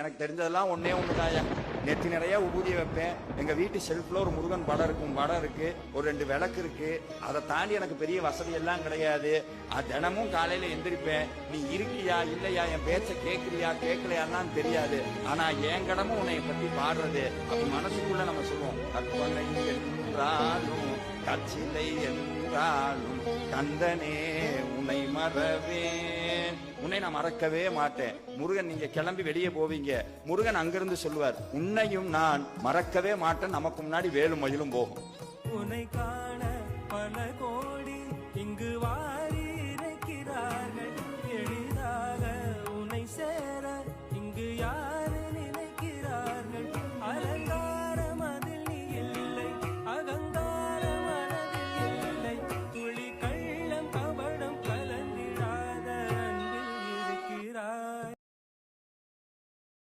எனக்கு தெரிஞ்சதெல்லாம் ஒன்னே ஒண்ணுதாயா. நெத்தி நிறைய உபூதியை வைப்பேன். எங்க வீட்டு ஷெல்ஃப்ல ஒரு முருகன் படம் இருக்கும், வடம் இருக்கு, ஒரு 2 விளக்கு இருக்கு. அதை தாண்டி எனக்கு பெரிய வசதி எல்லாம் கிடையாது. தினமும் காலையில எந்திரிப்பேன். நீ இருக்கியா இல்லையா, என் பேச்ச கேட்கறியா கேட்கலையான்னு தெரியாது. ஆனா என் கடமை உன்னை பத்தி பாடுறது. அப்படி மனசுக்குள்ள நம்ம சொல்லுவோம், கற்பனை என்றாலும் கச்சிலை என்றாலும் கந்தனே உன்னை மறவேன், உன்னை நான் மறக்கவே மாட்டேன். முருகன் நீங்க கிளம்பி வெளியே போவீங்க, முருகன் அங்கிருந்து சொல்லுவார், உன்னையும் நான் மறக்கவே மாட்டேன். நமக்கு முன்னாடி வேலும் மயிலும் போகும். உன்னை காண பல